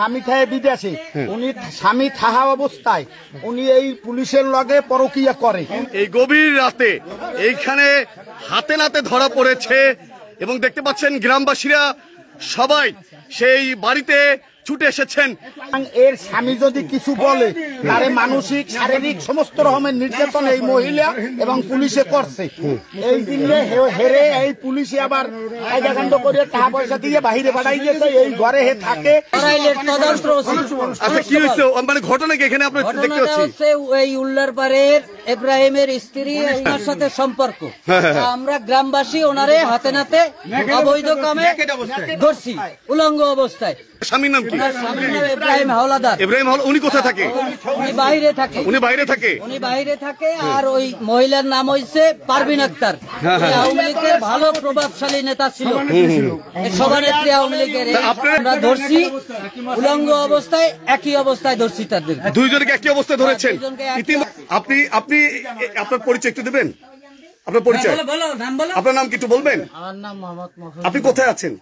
স্বামী থাকে বিদেশে, উনি স্বামী থাকা অবস্থায় উনি এই পুলিশের লগে পরকীয়া করে। এই গভীর রাতে এইখানে হাতে নাতে ধরা পড়েছে এবং দেখতে পাচ্ছেন গ্রামবাসীরা সবাই সেই বাড়িতে ছুটে এসেছেন। এর স্বামী যদি কিছু বলে তারে মানসিক শারীরিক সমস্ত রকমের নির্যাতন এই মহিলা এবং পুলিশে করছে। এই দিনে হেরে এই পুলিশে আবার কায়দাকাণ্ড করে টাকা পয়সা দিয়ে বাহিরে পাঠাই দিয়েছে। এই ঘরে হে থাকে। আচ্ছা কি হয়েছে মানে ঘটনা কি এখানে আপনার দেখতে পাচ্ছি? এই উল্লার পাড়ের ইব্রাহিমের স্ত্রী ওনার সাথে সম্পর্ক, আমরা গ্রামবাসী ওনারে হাতে নাতে অবৈধ কামে ধরছি উলঙ্গ অবস্থায়। স্বামীর নাম কি? স্বামীর নাম ইব্রাহিম হাওলাদার। ইব্রাহিম হাওলাদার উনি কোথায় থাকে? উনি বাইরে থাকে। উনি বাইরে থাকে? উনি বাইরে থাকে। আর ওই মহিলার নাম হইছে পারভিন আক্তার। আওয়ামী লীগের ভালো প্রভাবশালী নেতা ছিল, সভানেত্রী আওয়ামী লীগের। আমরা ধরছি উলঙ্গ অবস্থায়, একই অবস্থায় ধরছি তাদের দুইজনকে একই অবস্থায় ধরেছেন। আপনি আপনি আপনার পরিচয় একটু দেবেন? আপনার পরিচয়, আপনার নাম কি একটু বলবেন? আমার নাম মোহাম্মদ মফিজুর। আপনি কোথায় আছেন?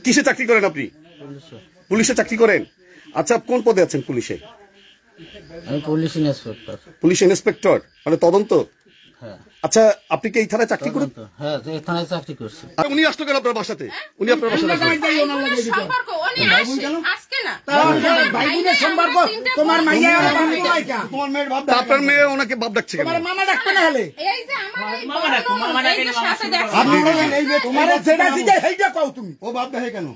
কিসে চাকরি করেন আপনি? পুলিশে চাকরি করেন। আচ্ছা কোন পদে আছেন পুলিশে? আমি পুলিশ ইন্সপেক্টর। পুলিশ ইন্সপেক্টর মানে তদন্ত? হ্যাঁ। আচ্ছা আপনি কি এই থানায় চাকরি করেন? হ্যাঁ, এই থানায় চাকরি করছি। উনি আসতো কেন আপনার বাসাতে? উনি আপনার বাসাতে আসলেন? আপনার মেয়ে ওনাকে বাপ ডাকছে কেন? ও বাপ দেখে কেন?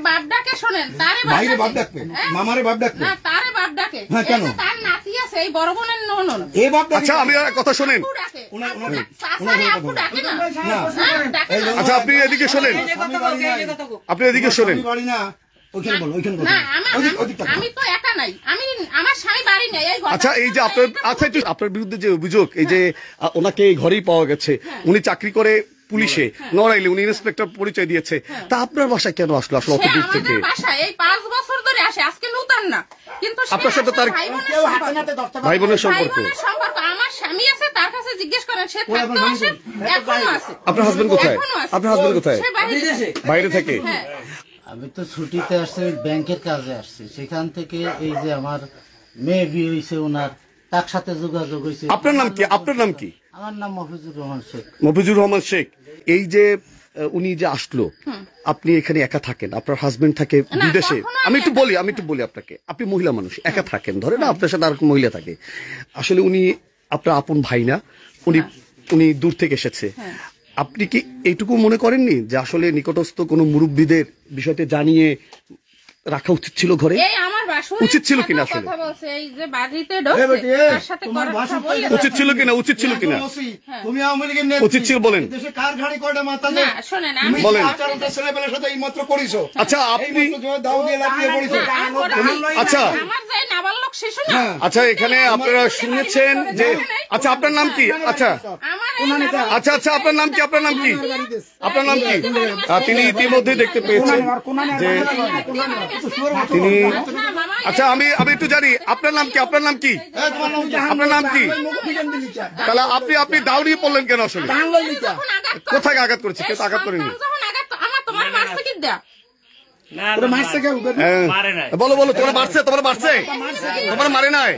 বাপ ডাকে শোনেন, বাইরে বাপ ডাকবে, মামারে বাপ ডাকবে না, তারে বাপ ডাকে। হ্যাঁ কেন? তার নাতি আছে এই বড় বোনের ননদ। এই বাপ ডাকে। আচ্ছা আমি আর কথা শোনেন। আচ্ছা আপনি এদিকে শোনেন, আপনি এদিকে শোনেন। বাড়ি না ওইখানে বলো, ওইখানে বলো। আমি তো একা নাই, আমি আমার স্বামী বাড়ি নেই। আচ্ছা এই যে আপনার, আচ্ছা একটু আপনার বিরুদ্ধে যে অভিযোগ, এই যে ওনাকে এই ঘরেই পাওয়া গেছে, উনি চাকরি করে পুলিশে নড়াইলে, উনি ইন্সপেক্টর পরিচয় দিয়েছে, তা আপনার বাসায় কেন আসলো? আসলে অত দূর থেকে বাসায় এই 5 বছর ধরে আসে, আজকে নতুন না। কিন্তু আপনার সাথে তার ভাই বোনের সম্পর্ক? আমার স্বামী আছে, তার কাছে জিজ্ঞেস করেন, সে থাকতো আসে, এখনো আছে। আপনার হাজবেন্ড কোথায়? আপনার হাজবেন্ড কোথায়? বাইরে থাকে। আমি তো ছুটিতে আসছি, ব্যাংকের কাজে আসছি। সেখান থেকে এই যে আমার মেয়ে বিয়ে হয়েছে, ওনার তার সাথে যোগাযোগ হয়েছে। আপনার নাম কি? আপনার নাম কি? আমার নাম মফিজুর রহমান শেখ। মফিজুর রহমান শেখ। এই যে উনি যে আসলো, আপনি এখানে একা থাকেন, আপনার হাজবেন্ড থাকে বিদেশে। আমি একটু বলি আপনাকে, আপনি মহিলা মানুষ, একা থাকেন, ধরে না আপনার সাথে আর মহিলা থাকে। আসলে উনি আপনার আপন ভাই না, উনি দূর থেকে এসেছে। আপনি কি এইটুকু মনে করেননি যে আসলে নিকটস্থ কোনো মুরব্বীদের বিষয়টা জানিয়ে রাখা উচিত ছিল ঘরে? উচিত ছিল কিনা? আসলে উচিত ছিল কিনা? উচিত ছিল কিনা? তুমি আওয়ামী লীগের উচিত ছিল বলেন। কার ঘাড়ি কয়টা মাথা নেই বলেন। ছেলেবেলার সাথে এইমাত্র করিছো। আচ্ছা আপনি দাও দিয়ে লাগিয়ে পড়েছো। আচ্ছা আচ্ছা এখানে আপনারা শুনেছেন যে, আচ্ছা আপনার নাম কি? আচ্ছা আচ্ছা আচ্ছা আপনার নাম কি? আপনার নাম কি? আপনার নাম কি? তিনি ইতিমধ্যে দেখতে পেয়েছেন যে তিনি, আচ্ছা আমি একটু জানি আপনার নাম কি? আপনার নাম কি? আপনার নাম কি? তাহলে আপনি দাউড়িয়ে পড়লেন কেন? আসলে কোথায় আঘাত করেছে? কেউ আঘাত করেনি। বলো বলো, তোমার মারছে? তোমার মারছে? তোমার মারে নাই?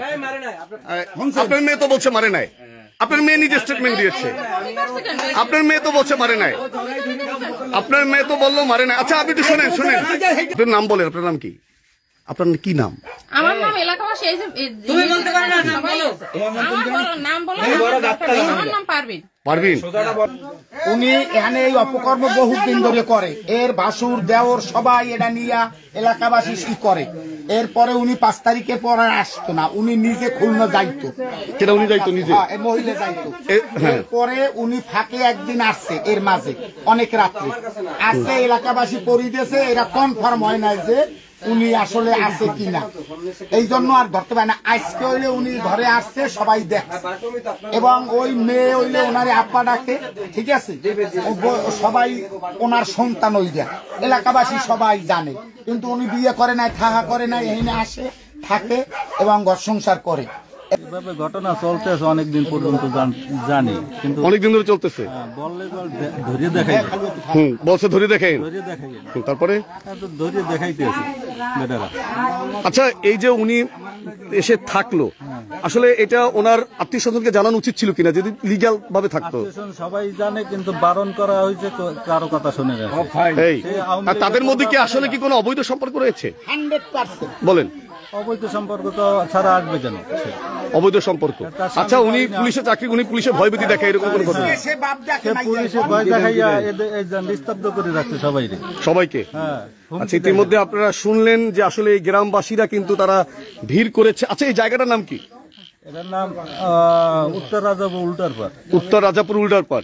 আপনার মেয়ে তো বলছে মারে নাই। আপনার মেয়ে নিজে স্টেটমেন্ট দিয়েছে। আপনার মেয়ে তো বলছে মারে নাই। আপনার মেয়ে তো বললো মারে নাই। আচ্ছা আপনি একটু শোনেন। আপনার নাম বলেন, আপনার নাম কি? আপনার কি নাম? আমার নাম এলাকাবাসী। তুমি বলতে পারো না, নাম বলো। আমার নাম বলো। আমার নাম পারভিন। পারভিন। উনি এখানে এই অপকর্ম বহুদিন ধরে করে। এর ভাসুর দেওর সবাই এটা নিয়ে এলাকাবাসী কি করে। এরপরে উনি 5 তারিখের পরে আসতো না, উনি নিজে খুলনা যাইতো। কেন উনি যাইতো নিজে? মহিলা যাইতো। এরপরে উনি ফাঁকে একদিন আসছে, এর মাঝে অনেক রাত্রে আসছে। এলাকাবাসী পরিদেশে এরা কনফার্ম হয় না যে উনি আসলে আছে কিনা, এই জন্য আর ধরতে পারে না। আজকে হইলে উনি ঘরে আসছে, সবাই দেখছে, এবং ওই মেয়ে হইলে ওনারে আপ্পা ডাকে, ঠিক আছে, সবাই ওনার সন্তান ওই দেয়, এলাকাবাসী সবাই জানে। কিন্তু উনি বিয়ে করে নাই, থাকা করে নাই, এখানে আসে থাকে এবং ঘর সংসার করে। এভাবে ঘটনা চলতেছে অনেকদিন পর্যন্ত জানি, কিন্তু অনেকদিন ধরে চলতেছে। বললে ধরিয়ে দেখাই, বলছে ধরে দেখেন, ধরিয়ে দেখাই, তারপরে ধরিয়ে দেখাইতেছে বেটারা। আচ্ছা, এই যে উনি এসে থাকলো, আসলে এটা ওনার আত্মীয় স্বজনকে জানানো উচিত ছিল কিনা, যদি লিগ্যাল ভাবে থাকতো? সবাই জানে, কিন্তু বারণ করা হয়েছে, কারো কথা শুনে না। এই আর তাদের মধ্যে কি আসলে কি কোনো অবৈধ সম্পর্ক রয়েছে? 100%। বলেন, অবৈধ সম্পর্ক তো ছাড়া আসবে কেন? অবৈধ সম্পর্ক। আচ্ছা, উনি পুলিশে চাকরি, উনি পুলিশে ভয়ভীতি দেখায়, এরকম কোনো ঘটনা? সে বাপ দেখে নাই। পুলিশে ভয় দেখাইয়া নিস্তব্ধ করে রাখছে সবাইকে। হ্যাঁ, আচ্ছা, ইতিমধ্যে আপনারা শুনলেন যে আসলে এই গ্রামবাসীরা কিন্তু তারা ভিড় করেছে। আচ্ছা, এই জায়গাটার নাম কি? এটার নাম উত্তর রাজাপুর উল্টার পার। উত্তর রাজাপুর উল্টার পার।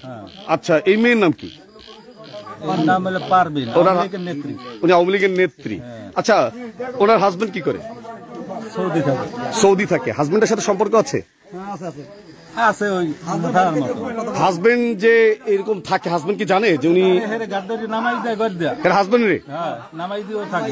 আচ্ছা, এই মেয়ের নাম কি? এর নাম হলো পারবিন, আওয়ামী লীগের নেত্রী। উনি আওয়ামী লীগের নেত্রী। আচ্ছা, ওনার হাজবেন্ড কি করে? সৌদি থাকে। সৌদি থাকে। হাজবেন্ডের সাথে সম্পর্ক আছে? আছে ওই মাথার মতো। হাজবেন্ড যে এরকম থাকে, হাজবেন্ড কি জানে যে উনি গাদ্দারি নামাই দেয়, গদ্দা হাজবেন্ড রে? হ্যাঁ, নামাই দিয়েও থাকে।